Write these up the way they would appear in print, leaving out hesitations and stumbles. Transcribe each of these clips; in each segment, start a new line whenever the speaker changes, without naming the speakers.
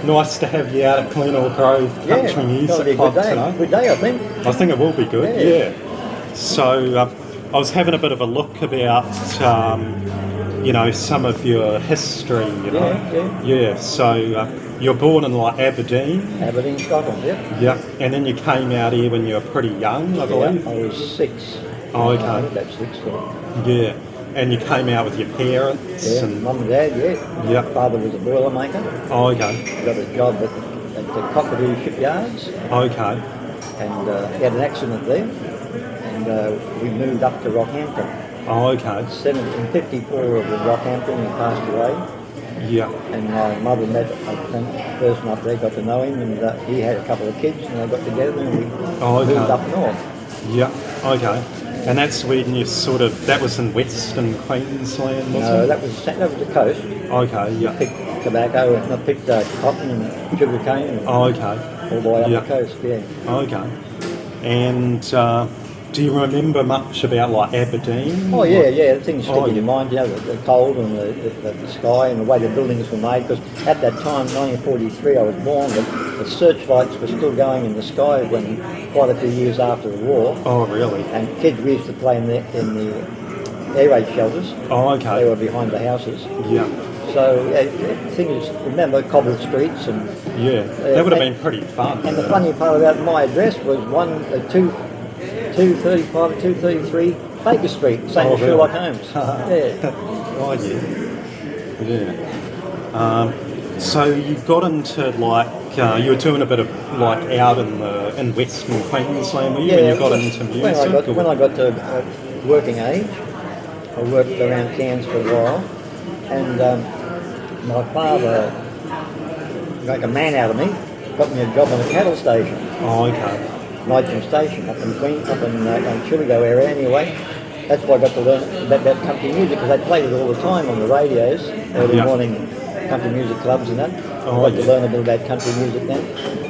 nice to have you out at Glenore Grove Country Music Club today.
Good day, I think.
I think it will be good, yeah. So I was having a bit of a look about, some of your history, Yeah, so you're born in Aberdeen.
Aberdeen, Scotland,
Yeah, and then you came out here when you were pretty young, I believe.
I was 6.
Oh, okay.
About 6,
Yeah, and you came out with your parents.
Yeah,
and
Mum and Dad,
Yeah.
Father was a boilermaker.
Oh, okay.
Got a job at the Cockatoo shipyards.
Okay.
And he had an accident there. And we moved up to Rockhampton.
Oh, okay.
1754 of Rockhampton, he passed away.
Yeah.
And my mother met a person up there, got to know him, and he had a couple of kids, and they got together, and we moved up north.
Yeah, okay. And that's when you that was in Weston, Queensland, wasn't it?
No, that was the coast.
Okay, yeah.
Picked tobacco, and I picked cotton and sugar cane.
Oh, okay.
All the way up the coast, yeah.
Okay. And do you remember much about Aberdeen?
Oh yeah, the things stick in your mind, the cold and the sky and the way the buildings were made, because at that time, 1943, I was born, but the searchlights were still going in the sky when quite a few years after the war.
Oh, really?
And kids, we used to play in the air raid shelters.
Oh, okay.
They were behind the houses.
Yeah.
So things, remember cobbled streets and...
Yeah, that would have been pretty fun.
And the funny part about my address was 235 and 233 Baker Street, same as Sherlock Holmes. Yeah.
Oh, yeah. So you got into you were doing a bit of out in Western Queensland, were you, when you got into music?
When I got to working age, I worked around Cairns for a while, and my father, like a man out of me, got me a job on a cattle station.
Oh, okay.
Nightingale Station up in Chillago area anyway. That's why I got to learn about country music, because they played it all the time on the radios, early morning country music clubs and that. I got to learn a bit about country music then.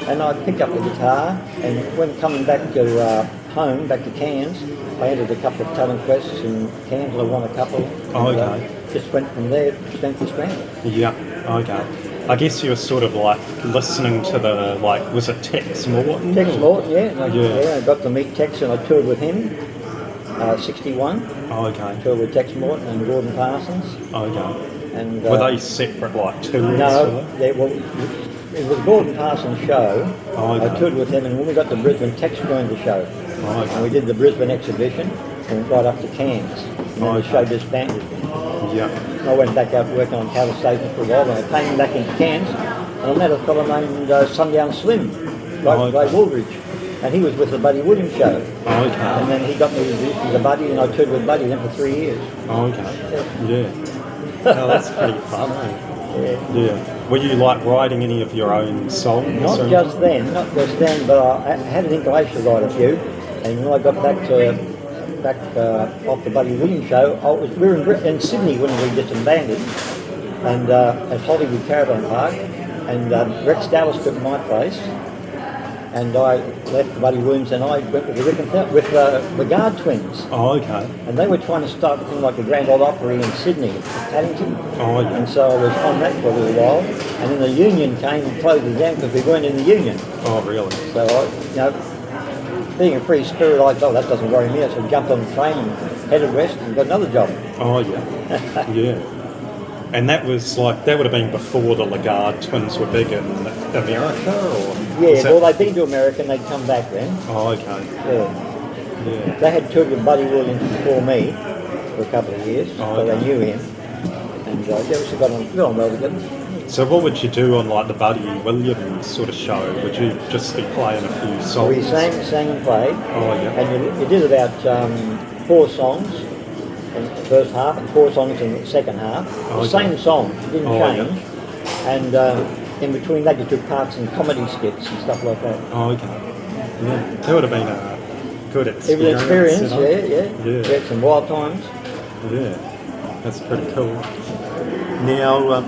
And I picked up the guitar, and when coming back to home, back to Cairns, I entered a couple of talent quests in Cairns, I won a couple.
Oh, okay.
Just went from there, strength to strength.
Yeah, okay. I guess you were listening to the, was it Tex Morton?
Tex Morton, yeah. I got to meet Tex and I toured with him, 61.
Oh, okay.
Toured with Tex Morton and Gordon Parsons.
Oh, okay.
And,
were they separate, tours?
No, it was Gordon Parsons' show.
Oh, okay.
I toured with him, and when we got to Brisbane, Tex joined the show.
Oh, okay.
And we did the Brisbane exhibition and went right up to Cairns. And then the show disbanded.
Yeah.
I went back out working on cattle stations for a while, and I came back into Cairns, and I met a fellow named Sundown Slim, Ray Woolridge, and he was with the Buddy Williams show.
Oh, okay.
And then he got me to the Buddy, and I toured with Buddy then for 3 years.
Oh, okay. Yeah. Oh, that's pretty fun, eh? Yeah. Were you writing any of your own songs?
Not just then, but I had an inclination to write a few, and when I got back off the Buddy Williams show, we were in Sydney when we disbanded, and at Hollywood Caravan Park, and Rex Dallas took my place, and I left Buddy Williams, and I went with the Guard Twins.
Oh, okay.
And they were trying to start a thing like the Grand Ole Opry in Sydney, Paddington.
Oh, yeah.
And so I was on that for a little while, and then the union came and closed it down because we weren't in the union.
Oh, really?
So I, being a free spirit, I thought that doesn't worry me. So I jumped on the train and headed west and got another job.
Oh, yeah. Yeah. And that was that would have been before the Lagarde twins were big in America, or?
Yeah, well, they'd been to America and they'd come back then.
Oh, okay.
Yeah. They had toured with Buddy Williams before me for a couple of years, so they knew him. And we got on well together.
So what would you do on the Buddy Williams sort of show? Would you just be playing a few songs?
We sang and played.
Oh, yeah.
And you did about 4 songs in the first half and 4 songs in the second half. The same song, it didn't change. Yeah. And in between that you took parts in comedy skits and stuff like that.
Oh, okay. Yeah, that would have been a good experience.
It was an experience, yeah. We had some wild times.
Yeah, that's pretty cool. Now,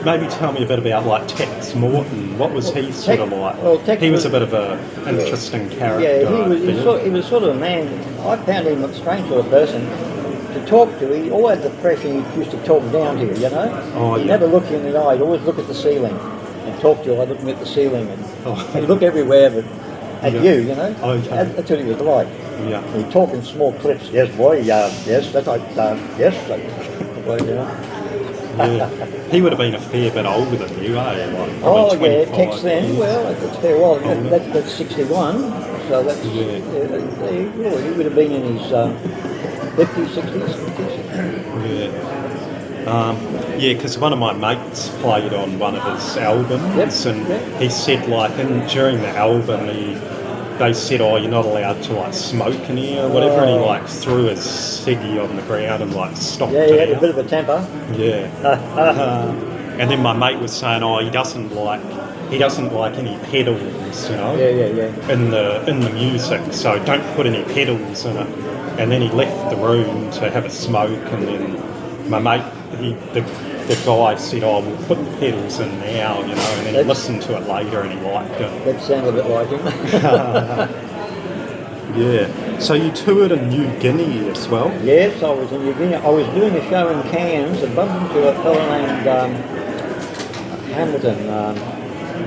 maybe tell me a bit about Tex Morton. What was he sort of like?
Well, Tex
he was a bit of an interesting character.
Yeah, he was sort of a man. I found him a strange sort of person. to talk to, he always had the impression he used to talk down to you, you know?
Oh,
He'd
yeah.
never look you in the eye, he'd always look at the ceiling and talk to you like looking at the ceiling. And
Oh.
he'd look everywhere but at
Yeah.
you know?
Okay.
That's what he was like.
Yeah.
He'd talk in small clips. Yes, boy, yes, that's like, yes. Well, you know?
Yeah. He would have been a fair bit older than you, eh? Like
Oh,
probably
yeah,
25
Tex then.
years.
Well, that's fair. Well,
Older.
that's 61. So that's,
Yeah.
he would have been in his 50s, 60s.
Yeah. Yeah, because one of my mates played on one of his albums,
Yep,
and
yep.
he said like, during the album, they said, "Oh, you're not allowed to like smoke in here or whatever," and he
Oh.
like threw his ciggy on the ground and like stomped
Yeah, he had
it
a
out.
bit of a temper.
Yeah. And then my mate was saying, "Oh, he doesn't like any pedals, you know,
Yeah.
in the music, so don't put any pedals in it." And then he left the room to have a smoke, and then my mate, the guy said, "Oh, we'll put the pedals in now, you know," and then he listened to it later and he liked it.
That sounded a bit like him.
Yeah. So you toured in New Guinea as well?
Yes, I was in New Guinea. I was doing a show in Cairns and bumped into a fellow named Hamilton, I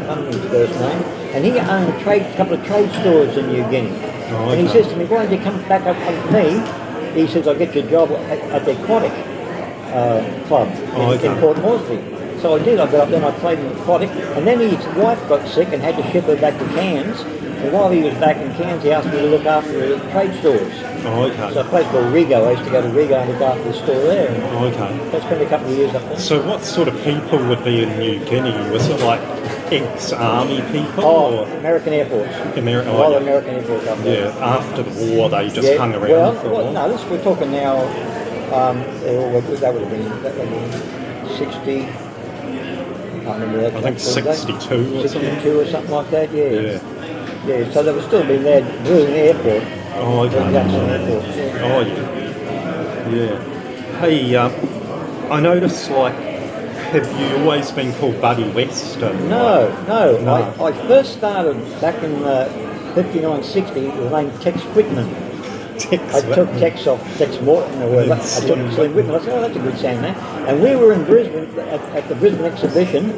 can't remember his first name, and he owned a couple of trade stores in New Guinea.
Oh,
And he
okay.
says to me, "Why don't you come back up with me?" He says, "I'll get you a job at the Aquatic Club
Oh, okay.
in Port Moresby." So I did. I got up there and I played in the Aquatic, and then his wife got sick and had to ship her back to Cairns. And while he was back in Cairns, he asked me to look after the trade stores.
Oh, okay.
So a place called Rigo, I used to go to Rigo and look after the store there. And
Oh, okay.
I spent a couple of years up there.
So what sort of people would be in New Guinea? Was it like ex-army people?
Oh,
or
American airports.
American?
A lot of American airports up there.
Yeah, after the war they just hung around
well,
for a
well,
while.
no, we're talking now, that would have been 60, I can't remember that.
I think 62 or something.
62 or something like that, yeah.
Yeah.
Yeah, so they were still being there doing the airport.
Oh, okay.
Jackson Airport, yeah.
Oh, yeah. Yeah. Hey, I noticed, like, have you always been called Buddy Weston?
No.
No.
I first started back in 59, 60 with the name Tex Whitman. I took Tex off Tex Morton or whatever. I took Slim Whitman. I said, "Oh, that's a good sound there." And we were in Brisbane at the Brisbane exhibition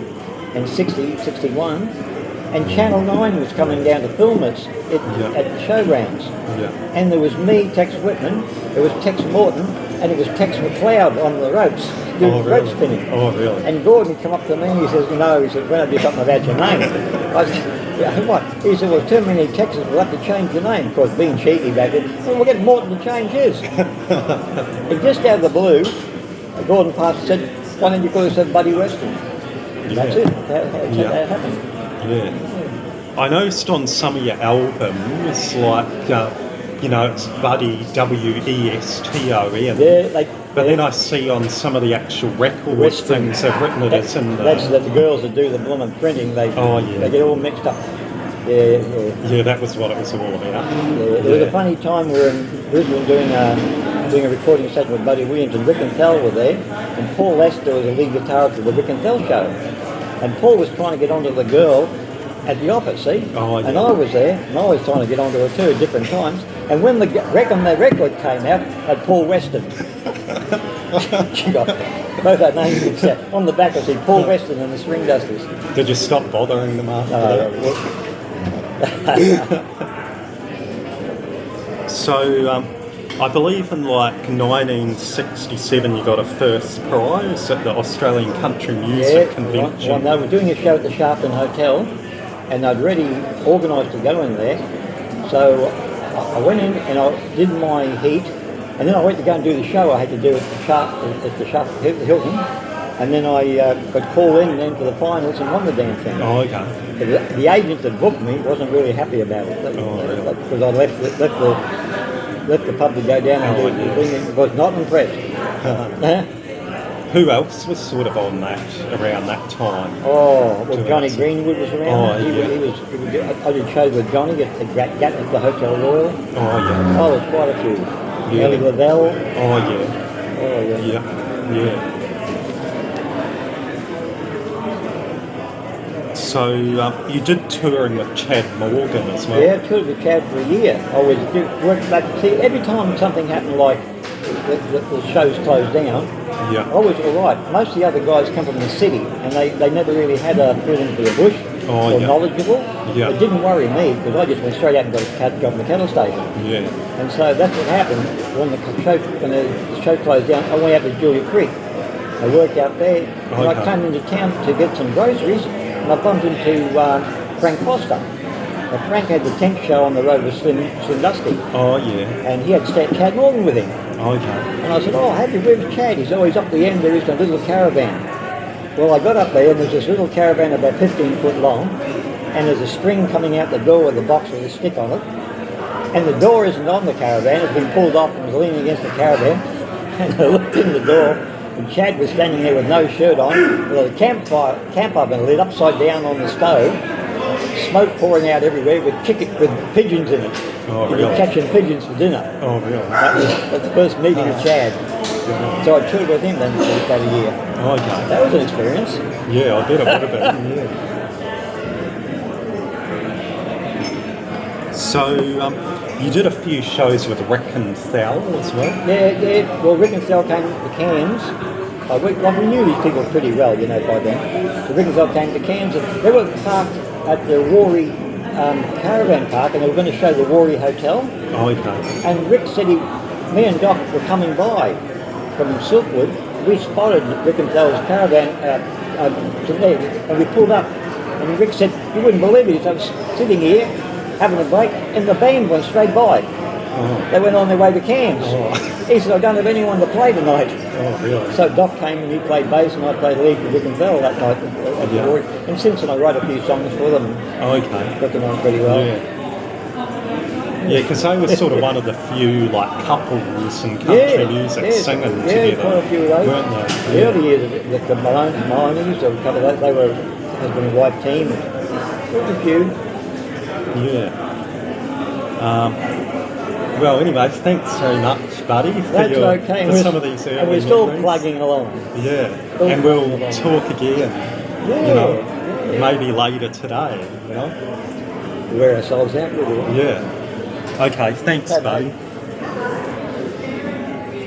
in 60, 61, and Channel 9 was coming down to film us at the showgrounds.
Yeah.
And there was me, Tex Whitman, there was Tex Morton, and it was Tex McLeod on the ropes, doing rope spinning.
Oh, really?
And Gordon come up to me and he says, he said, "When I do something about your name." I said, "Yeah, what?" He said, "Well, too many Texans will have to change your name." Of course, being cheeky back then, "Well, we'll get Morton to change his." And just out of the blue, Gordon passed and said, "Why don't you call yourself Buddy Weston?" And that's it. That's how that happened.
Yeah. I noticed on some of your albums, like, it's Buddy, W-E-S-T-O-N.
Yeah,
But then I see on some of the actual record
Weston.
things they've written it as in the...
That's the girls that do the blooming printing. They get all mixed up. Yeah.
Yeah, that was what it was all about.
Yeah, there was a funny time we were in Brisbane doing a recording session with Buddy Williams, and Rick and Thel were there, and Paul Lester was the lead guitarist of the Rick and Thel show. And Paul was trying to get onto the girl at the office, see?
Oh, yeah.
And I was there, and I was trying to get onto her too at different times. And when the record came out, had Paul Weston. She got both our names mixed up. On the back I see Paul Weston and the String Dusters.
Did you stop bothering them after that? So, I believe in like 1967 you got a first prize at the Australian Country Music Convention.
Well, they were doing a show at the Sharpton Hotel, and I'd already organised to go in there. So I went in and I did my heat, and then I went to go and do the show I had to do at the Hilton, and then I got called in then for the finals and won the damn thing.
Oh, okay.
But the agent that booked me wasn't really happy about it, because I left the pub to go down and do the thing, and was not impressed.
Who else was sort of on that around that time?
Oh, well, Johnny Greenwood was around.
Oh,
He was, I did shows with Johnny at the Hotel Royal.
Oh, yeah.
Oh, there's quite a few.
Yeah.
Ellie Lavelle.
Oh, yeah.
Oh, yeah.
Yeah. So you did touring with Chad Morgan as well?
Yeah, I toured with Chad for a year. I was see, every time something happened like the shows closed down,
Yeah.
I was all right. Most of the other guys come from the city, and they never really had a foot into the bush or knowledgeable.
Yeah.
It didn't worry me because I just went straight out and got a job in the cattle station.
Yeah.
And so that's what happened when the show closed down. I went out to Julia Creek. I worked out there, and I came into town to get some groceries, and I bumped into Frank Foster. Now, Frank had the tent show on the road with Slim Dusty.
Oh, yeah.
And he had Chad Morgan with him.
Okay.
And I said, oh, happy, where's Chad? He said, oh, he's up the end, there is a little caravan. Well, I got up there, and there's this little caravan about 15 foot long, and there's a string coming out the door with a box with a stick on it. And the door isn't on the caravan, it's been pulled off and was leaning against the caravan. And I looked in the door, and Chad was standing there with no shirt on, with a camp oven lit upside down on the stove, smoke pouring out everywhere with pigeons in it.
Oh,
He
really?
was catching pigeons for dinner.
Oh, really?
That's the first meeting with Chad. So I toured with him then for about a year.
Okay.
That was an experience.
Yeah, I bet it would have been. So, you did a few shows with Rick and Thal as well?
Yeah. Well, Rick and Thal came to Cairns. We knew these people pretty well, by then. So Rick and Thal came to Cairns, and they were parked at the Rory caravan park, and they were going to show the Rory Hotel.
Oh, okay.
And Rick said me and Doc were coming by from Silkwood. We spotted Rick and Thal's caravan to there, and we pulled up. And Rick said, you wouldn't believe it, I was sitting here having a break, and the band went straight by.
Oh.
They went on their way to Cairns.
Oh.
He said, I don't have anyone to play tonight.
Oh, really?
So Doc came and he played bass, and I played lead for Rick and Thal that night at the Rory. And since then I wrote a few songs for them.
Oh, okay.
Got to know them pretty well.
Yeah, because they were sort of one of the few couples in country music singing together.
Yeah, quite a few of those.
Weren't they?
The early years of the Maloneys, there were a couple of those. They were a husband and wife team. There was a few.
Yeah. Well, anyway, thanks very much, buddy, for some of these early
And we're still
memories.
plugging along.
Yeah,
Still
and we'll
plugging along.
talk again.
Yeah.
Maybe later today.
Wear ourselves out.
Yeah. Okay, thanks, buddy.